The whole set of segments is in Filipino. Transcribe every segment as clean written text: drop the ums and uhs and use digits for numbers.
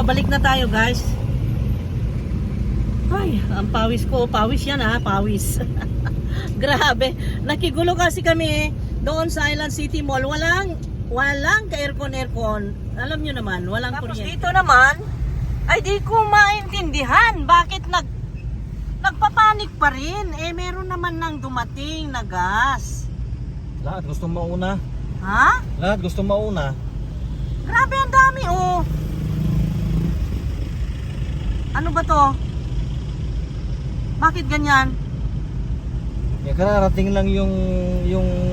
pabalik na tayo guys. Ay, ang pawis ko. Pawis yan ha, pawis. Grabe. Nakigulo kasi kami doon sa Island City Mall. Walang ka-aircon. Alam nyo naman, walang kuryente. Tapos dito naman, ay di ko maintindihan. Bakit nagpapanik pa rin? Eh, meron naman nang dumating na gas. Lahat gusto mauna. Ha? Lahat gusto mauna. Grabe, ang dami oh. Ano ba to? Bakit ganyan? Eh, kararating lang yung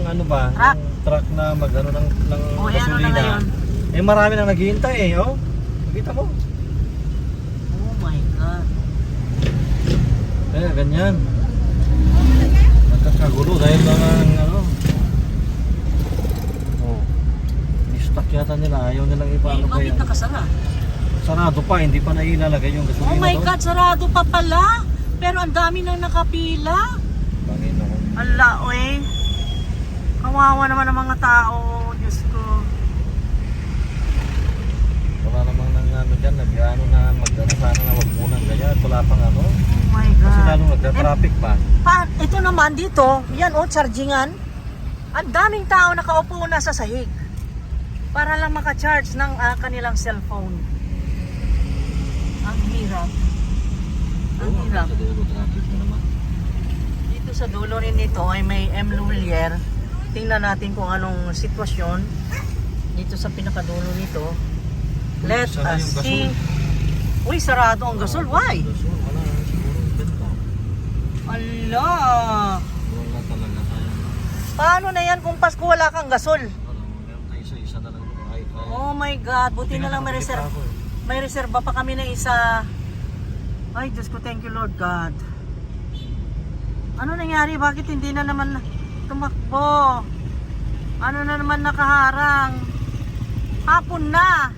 ano ba? Truck. Yung truck na magano ng Oh, ano na gasolina. ngayon? Eh, marami nang naghihintay eh, oh. Nakita mo? Oh my God. Kaya ganyan. Nagkakagulo dahil lang ang ano. Oh. I-stock yata nila, ayaw nilang ipaano pa Bakit yan. nakasara? Sarado pa, hindi pa nailalagay yung gasolina. Oh my doon. God, sarado pa pala. Pero ang dami nang nakapila. Bakit ako? Ala, oy. Kawawa naman ang mga tao. Diyos ko. Wala namang nang ano dyan, nag-ano na, mag-ano sana na wag munang ganyan. Wala pang ano. Oh my Kasi God. lalo nagka-traffic pa. Ito naman dito, yan oh, chargingan. Ang daming tao nakaupo na sa sahig. Para lang maka-charge ng kanilang cellphone. Ang hirap. Ang hirap. Sa dulo, traffic na naman. Dito sa dulo rin nito ay may M. Luwilier. Tingnan natin kung anong sitwasyon dito sa pinakadulo nito. Let Sara us yung see. gasol. Uy, sarado ang gasol. Why? Gasol, wala. Siguro benta. Ala. Wala talaga tayo. Paano na yan kung Pasko wala kang gasol? Ano, meron tayo isa-isa na lang. Oh my God, buti na lang may reserve. May reserba pa kami na isa. Ay, Diyos ko, thank you Lord God. Ano nangyari? Bakit hindi na naman tumakbo? Ano na naman nakaharang? Hapon na.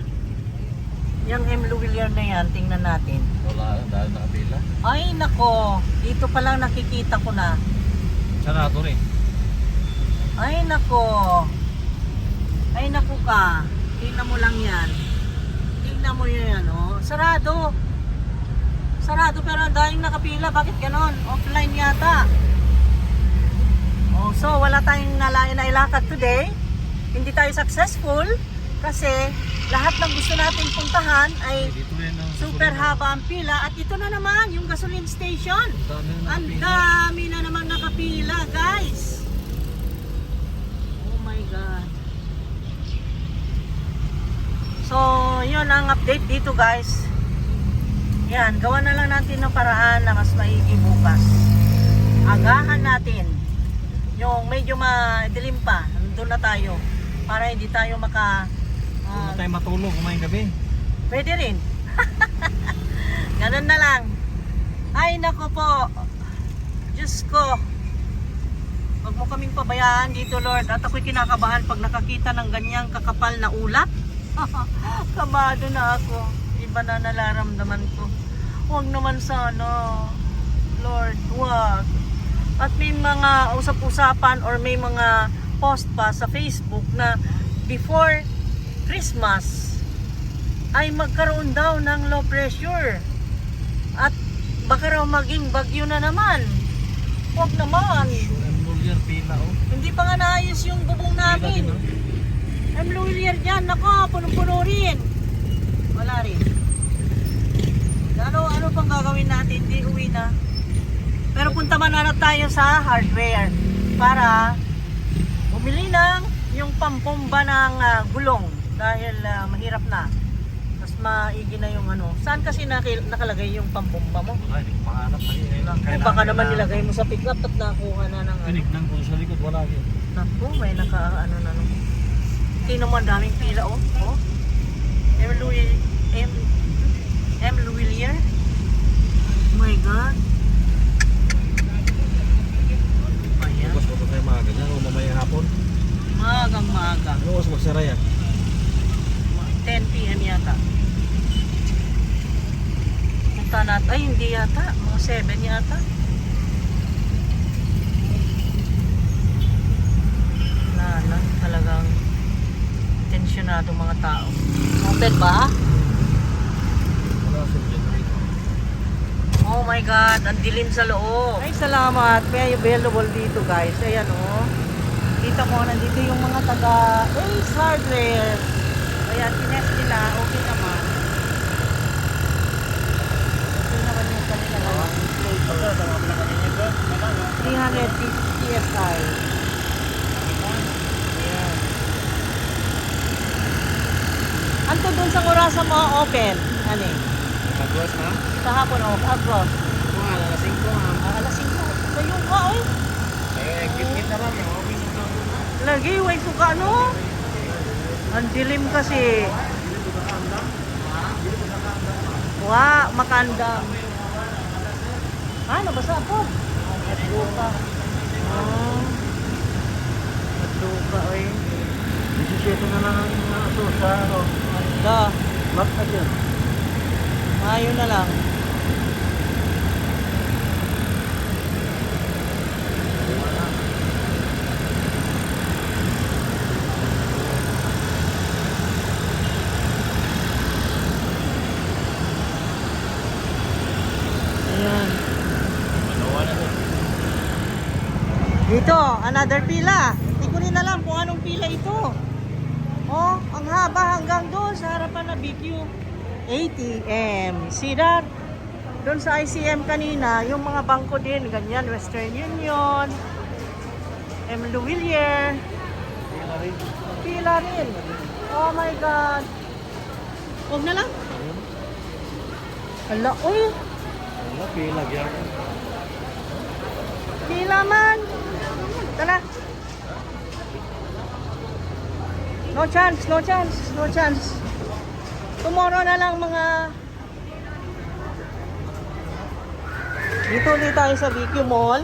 Yung M. Luwilier na yan, tingnan natin. Wala, dahil nakapila. Ay, nako. Dito pa lang nakikita ko na. Sarado rin. Ay, nako. Ay, nako ka. Tingnan mo lang yan. Tingnan mo yan, oh. Sarado. Sarado pero ang daming nakapila. Bakit ganon? Offline yata. Oh, so wala tayong nailakad today. Hindi tayo successful kasi lahat ng gusto nating puntahan ay Dito rin ang super haba ang pila. At ito na naman yung gasoline station. Ang Dami dami na naman nakapila, guys. Oh my God. So, yun ang update dito, guys. Yan, gawa na lang natin ng paraan na mas maigi bukas. Agahan natin. Yung medyo madilim pa, nandun na tayo. Para hindi tayo Kung tayo matulog, kumain gabi. pwede rin. Ganun na lang. Ay, nako po. Diyos ko. Huwag mo kaming pabayaan dito, Lord. At ako'y kinakabahan pag nakakita ng ganyang kakapal na ulat. Kabado na ako. Iba na nararamdaman ko. Huwag naman sana. Lord, huwag. At may mga usap-usapan or may mga post pa sa Facebook na before Christmas ay magkaroon daw ng low pressure. At baka raw maging bagyo na naman. Huwag naman. Mulyar pila, oh. Hindi pa nga naayos yung bubong namin. M. Luwilier dyan, nako, punong-puno rin. Wala rin. Ano pang gagawin natin? Di uwi na. Pero punta man na tayo sa hardware para bumili ng yung pampomba ng gulong dahil mahirap na. Mas maigi na yung ano. Saan kasi nakalagay yung pampomba mo? Ay, hindi ko mahanap. O baka naman nilagay mo sa pickup at nakuha na ng ano. Tinignan ko sa likod, wala yun. Naku, may naka ano na no. Tingnan mo ang daming pila oh. Oh. M. Luwilier. Oh my God. Ayan. Bukas mo tayo maaga dyan, o mamaya hapon. Magang maaga. Ano oras magsara yan? 10 PM yata. Punta natin. Ay, hindi yata. Mga 7 yata. Wala na. Talagang tensyonado mga tao. Open ba? my God, ang dilim sa loob. Ay, salamat. May available dito, guys. Ayan, oh. Kita mo, nandito yung mga taga Ace Hardware. Ayan, tinest nila. Okay naman. Okay naman yung kanila. 350 PSI. Ayan. Anto dun sa kurasa mo open? Ano eh? Agos na? Sa hapon o, agros. Mga alas 5 ma'am. Alas 5. Sa yung ka, oy. Ay, kit-kit na ma'am. Okay na ma'am. Lagi, way ko ka, ano? Ang dilim kasi. Makandam. Nabasa ako. Nagluka. Nagluka, oy. 17 na lang ang aso sa ano. Da, Mat na dyan. mayo na lang. Ayan. Dito, another pila. Hindi ko rin alam kung anong pila ito. Oh, ang haba hanggang doon sa harapan na BQ ATM. See that? Doon sa ICM kanina, yung mga bangko din, ganyan, Western Union, M. Louvillier, pila rin. Oh my God. Huwag na lang. Hala, uy. Ano, pila yan. Pila man. Tara. No chance, no chance, no chance. Tomorrow na lang mga... Dito ulit tayo sa BQ Mall.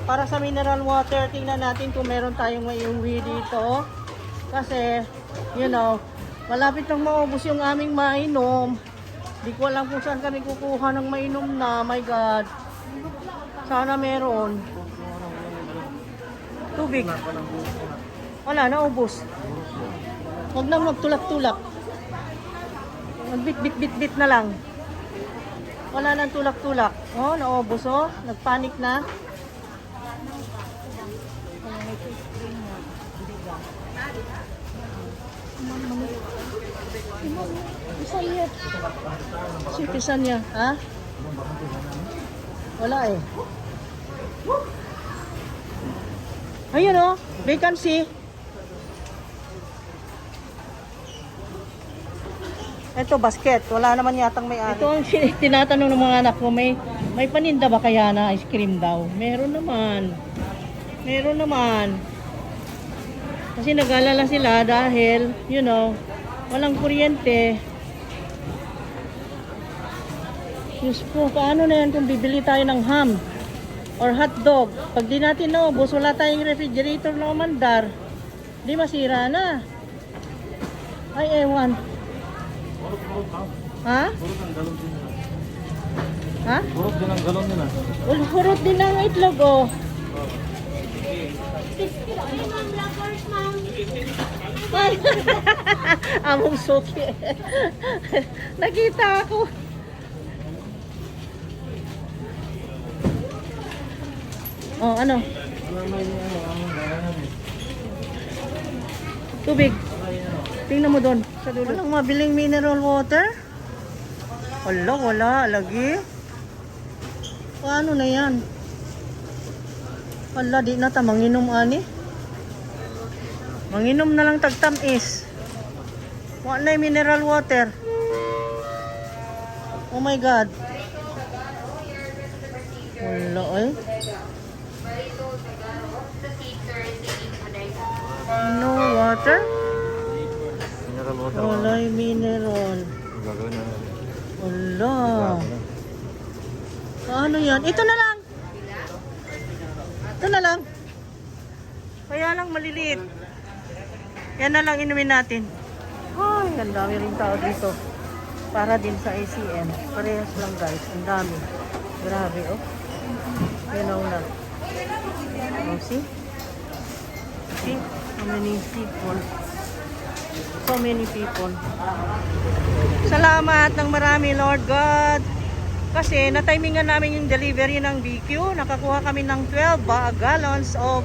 Para sa mineral water, tingnan natin kung meron tayong maiuwi dito. Kasi, you know, malapit nang maubos yung aming mainom. Di ko alam kung saan kami kukuha ng mainom na. My God. Sana meron. Tubig. Wala, naubos. Huwag nang magtulak-tulak. Magbit-bit-bit-bit na lang. Wala nang tulak-tulak. Oh, naubos oh. Nagpanik na. Isa niya. Sipisan niya. Ha? Wala eh. Ayun oh. Vacancy. Ito, basket. Wala naman yatang may-ari. Ito ang tinatanong ng mga anak ko, may paninda ba kaya na ice cream daw? Meron naman. Meron naman. Kasi nag-alala sila dahil, you know, walang kuryente. Diyos po, paano na yan kung bibili tayo ng ham or hotdog? Pag di natin naubos, wala tayong refrigerator na umandar. Di masira na. Ay, ewan. Ha? Ha? Hurot din ang galon nila. Hurot din ang itlog, oh. Among suki. Nakita ako. Oh, ano? Tubig. Tingnan mo doon. Sa dulo. Walang mabiling mineral water? Wala. Lagi. Paano na yan? Wala, di na ta manginom ani. Manginom na lang tagtamis. Wala na mineral water. Oh my God. Wala eh. No water? Mineral water. Wala yung mineral. Gagawin na. Wala. Ano yan? Ito na lang. Ito na lang. Kaya lang maliliit. Yan na lang inumin natin. Ay, ang dami rin tao dito. Para din sa ACM. Parehas lang guys. Ang dami. Grabe oh. Yan na. Oh, see? See? How many people? So many people. Salamat ng marami, Lord God. Kasi na-timingan namin yung delivery ng BQ. Nakakuha kami ng 12 gallons of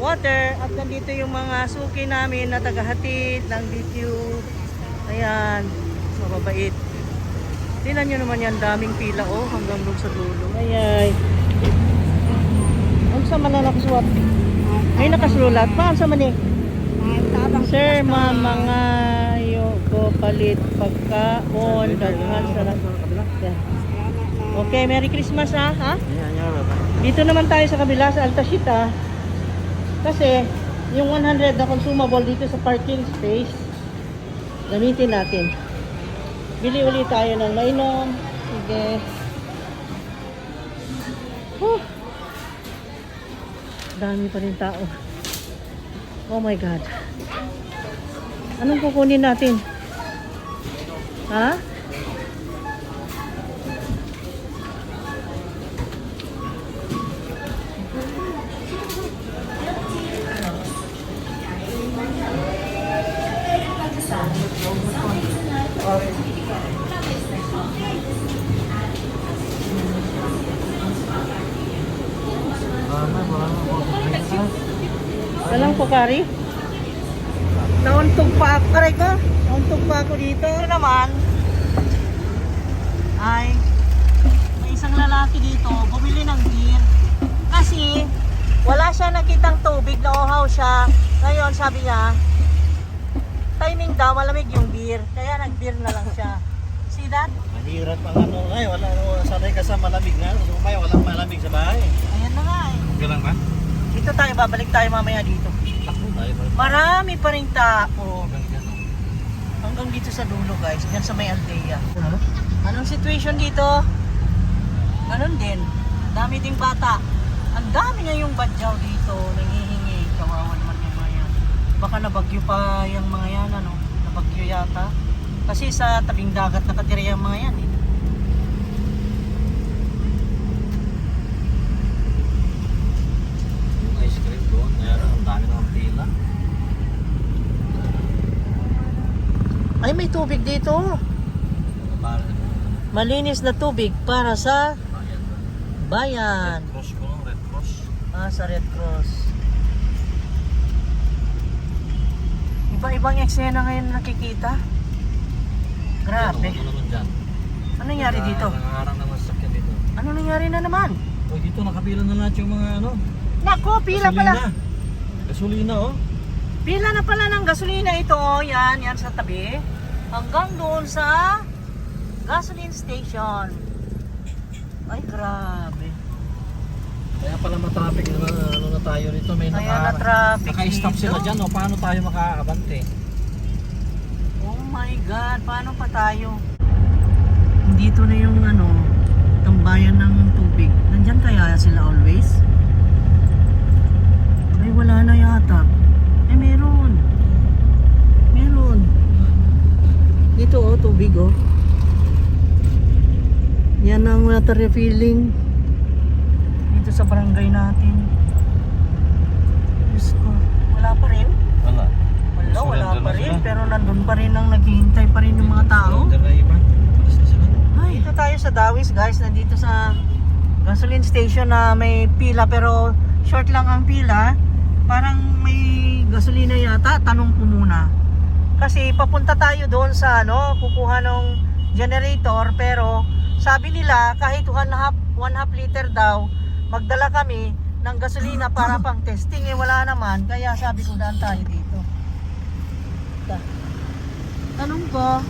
water. At nandito yung mga suki namin na tagahatid ng BQ. Ayan. Mababait. Tingnan nyo naman yan. Daming pila oh. Hanggang doon sa dulo. Ayay. Ang sama na nakasulat. May nakasulat. Paano sa mani? Sir, ma'am, mga yogo palit pagkaon. Daghan sa yeah. Okay, Merry Christmas ha. Dito naman tayo sa kabila sa Altashita. Kasi yung 100 na consumable dito sa parking space, gamitin natin. Bili ulit tayo ng mainom. Sige. Dami pa rin tao. Oh my God. Anong kukunin natin? Ha? Walang pokari? Nauntog pa ako. Aray ko. Nauntog pa ako dito. Ito naman ay may isang lalaki dito bumili ng beer. Kasi wala siya nakitang tubig, nauhaw siya. Ngayon sabi niya, timing daw, malamig yung beer. Kaya nag-beer na lang siya. See that? Mahirap ang ano. Ay, wala. Sanay ka sa malamig na. Sumay, walang malamig sa bahay. Ayan na nga eh. Okay lang ba? Dito tayo, babalik tayo mamaya dito. Takbo tayo. Marami pa rin tao. Hanggang dyan, oh. Hanggang dito sa dulo guys, dyan sa may Aldea. Anong situation dito? Ganon din. Dami ding bata. Ang dami nga yung badyaw dito. Nangihingi. Kawawa naman yung mga yan. Baka nabagyo pa yung mga yan. Ano? Nabagyo yata. Kasi sa tabing dagat nakatira yung mga yan eh. Yung ice cream doon. Kaya ang dami ng pila. Ay, may tubig dito. Para Malinis na tubig para sa bayan. Red Cross ko, no? Red Cross. Sa Red Cross. Iba-ibang eksena ngayon nakikita. Grabe. Ano naman dyan? Ano nangyari dito? Nangarang naman sasakyan dito. Ano nangyari na naman? O dito nakapila na lahat yung mga ano. Nako, pila pala. Gasolina oh. Pila na pala ng gasolina ito. Yan sa tabi. Hanggang doon sa gasoline station. Ay, grabe. Kaya pala matraffic na ano na tayo rito. May Kaya na-traffic naka-stop dito. sila dyan. O, paano tayo makaabante? Oh my God, paano pa tayo? Dito na yung tambayan ng tubig. Nandyan kaya sila always? Ay, wala na yata. Ay, meron. Meron. Dito oh, tubig oh. Yan ang water refilling. Dito sa barangay natin. Diyos ko, wala pa rin? Wala. Wala Surrender pa na rin, sila. pero nandun pa rin ang naghihintay pa rin yung mga tao. Surrender na iba. Alas na sila. Ay, dito tayo sa Dawis guys, nandito sa gasoline station na may pila pero short lang ang pila. Parang may gasolina yata, tanong ko muna. Kasi papunta tayo doon sa kukuha ng generator pero sabi nila kahit 1.5 liter daw, magdala kami ng gasolina para pang testing. Wala naman, kaya sabi ko daan tayo dito. Tanong ko.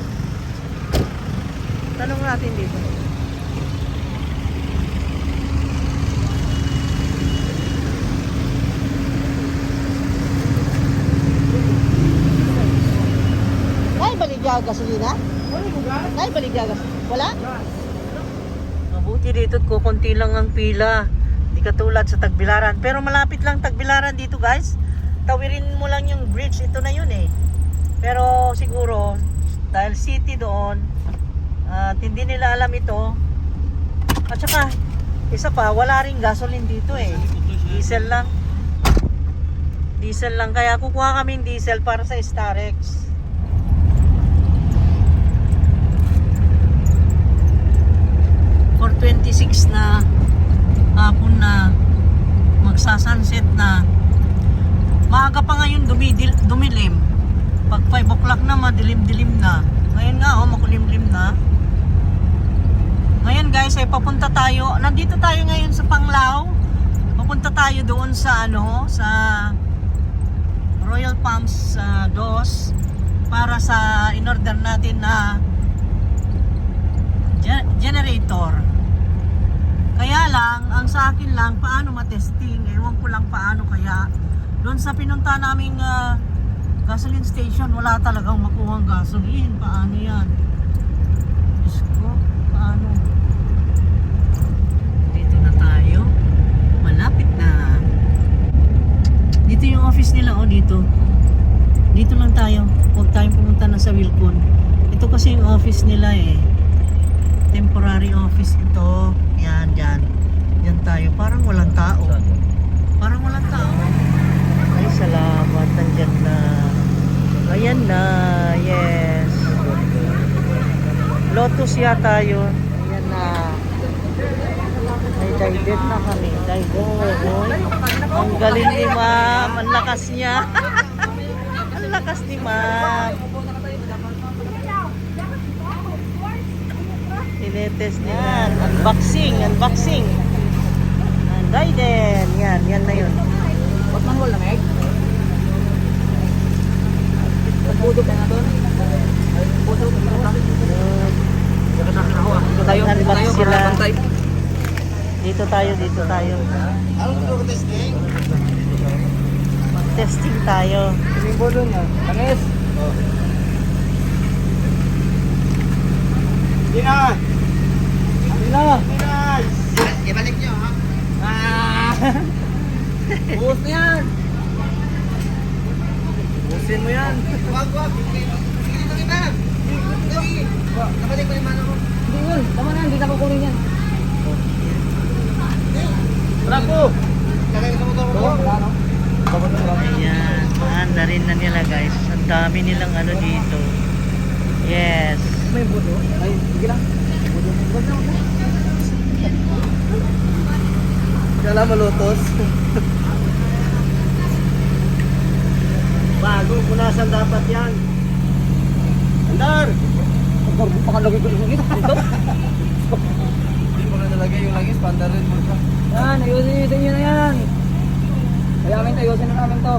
Tanong natin dito. Ay, baligya gasolina? Ay, baligya gasolina. Wala? Mabuti dito at kukunti lang ang pila. Hindi katulad sa Tagbilaran. Pero malapit lang Tagbilaran dito guys. Tawirin mo lang yung bridge. Ito na yun eh. Pero siguro dahil city doon at hindi nila alam ito. At saka isa pa, wala ring gasoline dito eh. Diesel lang. Diesel lang. Kaya kukuha kaming diesel para sa Starex. 26 na hapon na, magsasunset na. Maaga pa ngayon dumilim. Pag 5 o'clock na, madilim-dilim na. Ngayon nga, makulimlim na. Ngayon guys, ay papunta tayo. Nandito tayo ngayon sa Panglao. Papunta tayo doon sa sa Royal Palms Dos para sa in-order natin na generator. Kaya lang, ang sa akin lang, paano matesting? Ewan ko lang paano kaya. Doon sa pinunta naming gasoline station, wala talagang makuhang gasoline. Paano yan? Diyos ko, paano? Dito na tayo. Malapit na. Dito yung office nila, dito. Dito lang tayo. Huwag tayong pumunta na sa Wilcon. Ito kasi yung office nila temporary office ito. Yan, dyan. Yan tayo. Parang walang tao. Parang walang tao. Ay, salamat. Nandyan na. Ayan na. Yes. Lotus yata yun. Ayan na. Ay, guided na kami. Guided. Ang galing ni ma'am. Ang lakas niya. Ang lakas ni ma'am. Tinetest nila. Unboxing. Guided. Yan na yun. Ba't manual lang Budog na doon. Budog na doon. Dito tayo. Unbox sila. Bantay. Dito tayo. Testing tayo. Kaming budog na. Tangis. Dina. Ibalik nyo ha. Buhos na yan. Buhusin mo yan. Wag. Dito kita. Nabalik mo yung mano mo. Hindi yun. Tama na yan. Hindi na kukunin yan. Bravo! Lagay sa motor mo. Ayan. Maanda rin na nila guys. Ang dami nilang dito. Yes. May budo. Ay, sige lang. Budo. Kala malutos. Bagong punasan dapat yan. Andar! Pakalagay ko dito. Hindi mo na nalagay yung langis, pandarin mo pa. Yan, ayusin nyo na yan. Kaya amin to, ayusin na namin to.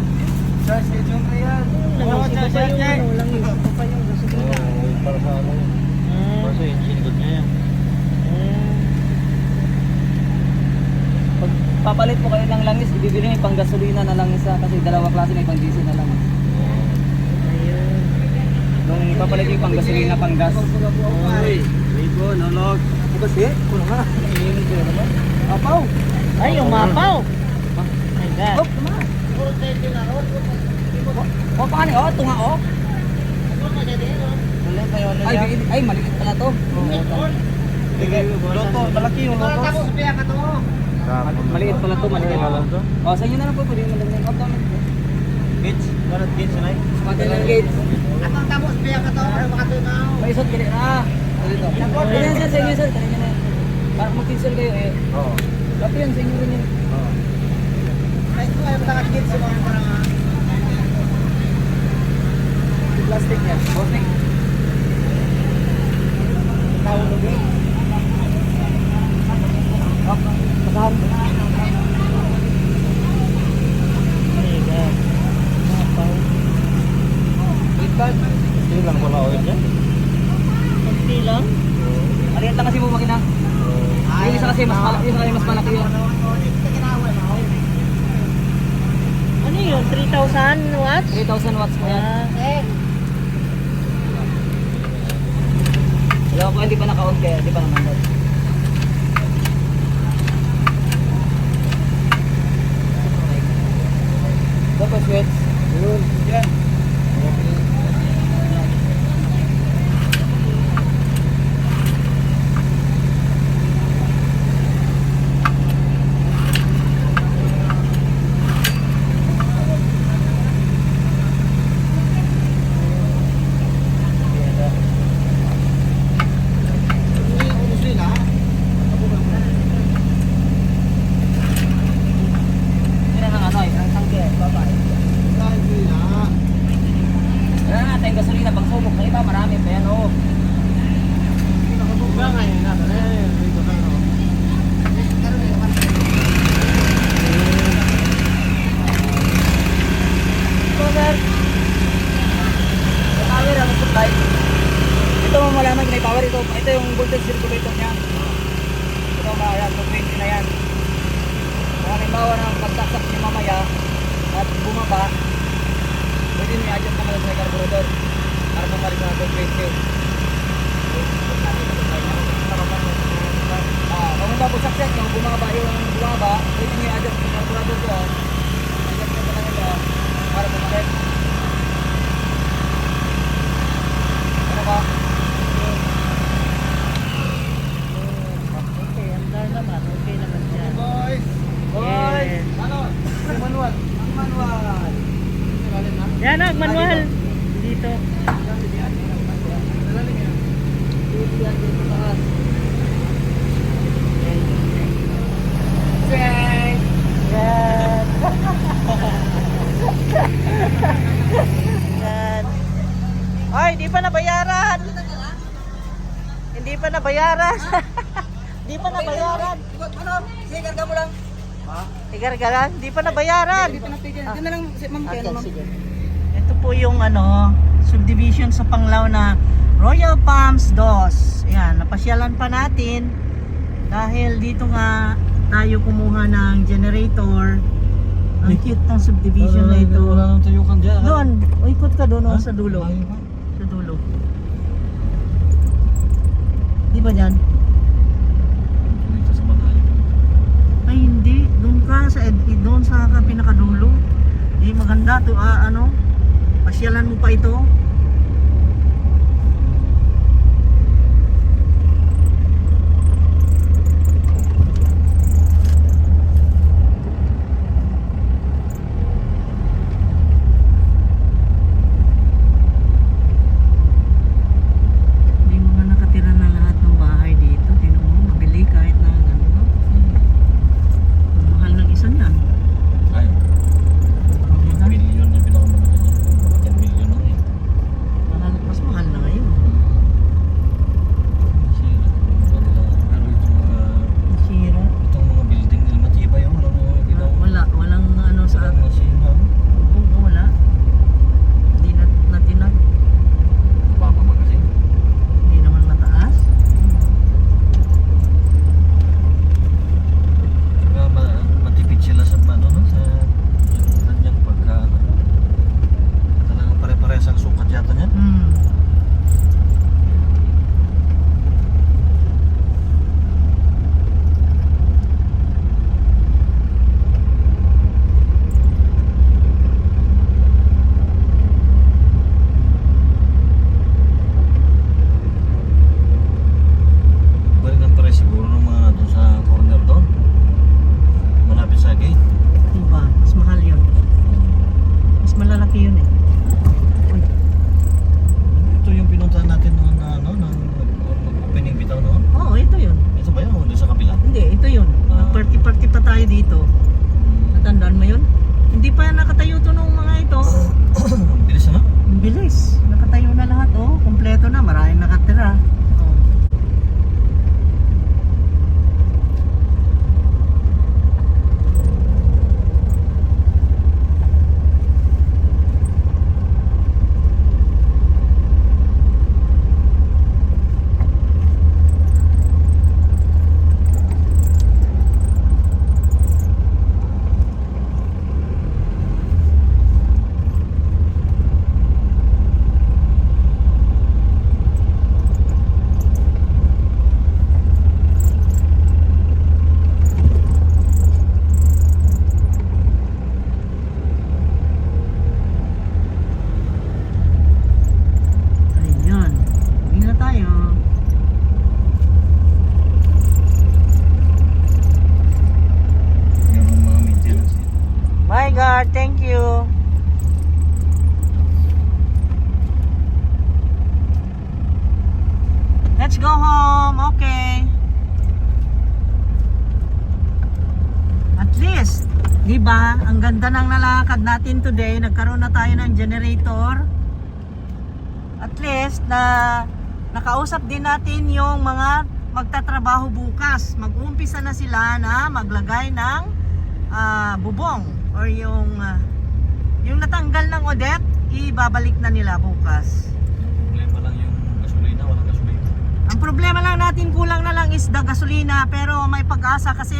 Charge kay Jungre yan. Oo, charge yan. Para sa ano yun. Para sa engine good niya yan. Pag papalit mo kayo ng langis, ibibili nyo yung pang gasolina na langis kasi dalawa klase may pang diesel na langis. Ayun. Nung papalit yung pang gasolina, pang gas. Uy, ligo, nolog. Kasi, kulang na. Iinin ko naman. Apaw! Ay, umapaw. My God. Oh, naman. Oh, paano? Oh, tunga oh. Ay, maliit pala to. Loto, malaki yung lotos. Maliit pala to, maliit. Oh, sa inyo na lang po, pwede mo lang abdomen. Gates, barat gates na Pati ng gates. Atang tapos biya ka to, makatunaw. May isot gili na. Dito. Ganyan sir, sa inyo sir. Ganyan na. Para mag-cancel kayo Oo. Dapat yan, sa inyo rin yun. Kahit ko kayo matangad gates sa mga parang Plastic yan. Plastic. tawag eh. Masahan. My God. Umapaw. Ikan. Hindi lang wala oil dyan. Kunti lang. Aliyan lang kasi mo makina. Yung isa kasi mas malaki yun. Ano yun? 3,000 watts? 3,000 watts po yan. Wala po, hindi pa naka-on kaya, hindi pa naman daw. Dapat switch. Yun. Yan. bali ito yung voltage regulator niya. Ito mga yan, 220 na yan. Kung halimbawa na pagtaksak niya mamaya at bumaba, pwede niya adjust naman sa carburetor para bumalik na 220. Kung babagsak siya, kung bumaba yung bumaba, pwede niya adjust yung carburetor ko. Adjust niya lang ito para bumalik. Ano ba? Okay, andar naman. Okay naman yan. Boys! Yes. Ano? Ang manual. Ang manual. Yan, manual. Dito. Yan. Yan. Ay, di pa nabayaran. Hindi pa nabayaran. Di pa nabayaran. Ano? Sige, karga mo lang. Igargaran, di pa nabayaran. Dito na tigil. Dito na lang, ma'am. Okay, Kaya ma'am. sige. Ito po yung subdivision sa Panglao na Royal Palms 2. Ayan, napasyalan pa natin dahil dito nga tayo kumuha ng generator. Ang cute ng subdivision na ito. Wala nang tuyukan dyan. Doon, ikot ka doon sa dulo. Ayaw pa. Sa dulo. Di ba dyan? Dito sa malayo. Ay hindi, doon sa pinakadulo. Maganda to, pasyalan mo pa ito. May mga nakatira na lahat ng bahay dito. Tingnan mo, mabili kahit na gano'n. Ang mahal ng isa niyan. Ay, million yung pinakamalaki niya. Baka 10 million na eh. Mas mahal na ngayon. Kasi, pero Sira. itong mga building nila matibay yung walang ginawa. Walang sa Walang masina. wala. Hindi natinag. Baba ba kasi? Hindi naman mataas. Saka matipid sila sa sa kanyang pagka talagang pare-parehas ang sukat yata niyan. Balik ng pare siguro ng mga doon sa corner doon. Malapit sa gate. Diba? Mas mahal yun. Mas malalaki yun eh. Uy, Ito yung pinuntahan natin noon na mag-opening bitaw noon. oo, ito yun. Ito ba yun? O doon sa kabila? Hindi, ito yun. Party-party pa tayo dito. Natandaan mo yun? Hindi pa nakatayo to nung mga ito. Ang bilis na. Ang bilis. Nakatayo na lahat oh. Kompleto na. Maraming nakatira. Oh. Ayun. Uwi na tayo. Yung mga maintenance dito. Bye God, thank you. Let's go home. Okay. At least, di ba? Ang ganda ng nalakad natin today. Nagkaroon na tayo ng generator. At least na nakausap din natin yung mga magtatrabaho bukas. Mag-uumpisa na sila na maglagay ng bubong or yung natanggal ng Odette, ibabalik na nila bukas. Ang problema lang yung gasolina, walang gasolina. Ang problema lang natin, kulang na lang is the gasolina, pero may pag-asa kasi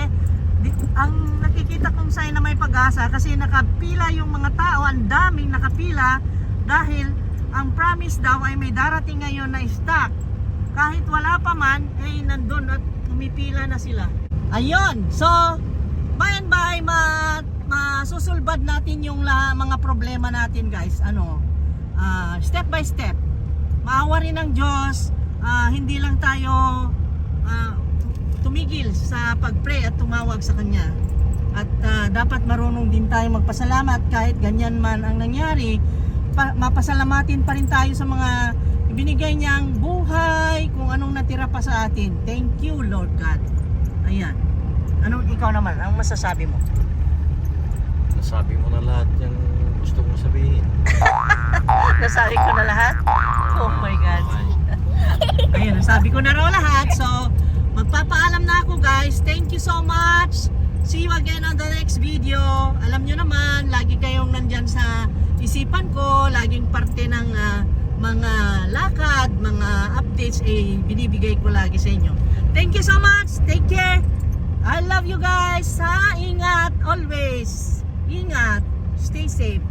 ang nakikita kong sign na may pag-asa kasi nakapila yung mga tao, ang daming nakapila dahil ang promise daw ay may darating ngayon na stock. Kahit wala pa man, eh nandun at pumipila na sila. Ayun, so by and by masusulbad natin yung mga problema natin guys. Step by step. Maawa rin ng Diyos, hindi lang tayo tumigil sa pag-pray at tumawag sa Kanya. At dapat marunong din tayo magpasalamat kahit ganyan man ang nangyari. Mapasalamatin pa rin tayo sa mga ibinigay niyang buhay, kung anong natira pa sa atin. Thank you Lord God. Ayan. Ikaw naman, anong masasabi mo? Nasabi mo na lahat yung gusto kong sabihin. Nasabi ko na lahat? Oh my God. Ayun, nasabi ko na raw lahat. So, magpapaalam na ako guys. Thank you so much. See you again on the next video. Alam nyo naman, lagi kayong nandyan sa isipan ko. Laging parte ng mga lakad, mga updates binibigay ko lagi sa inyo. Thank you so much. Take care. I love you guys. Ingat always. Ingat. Stay safe.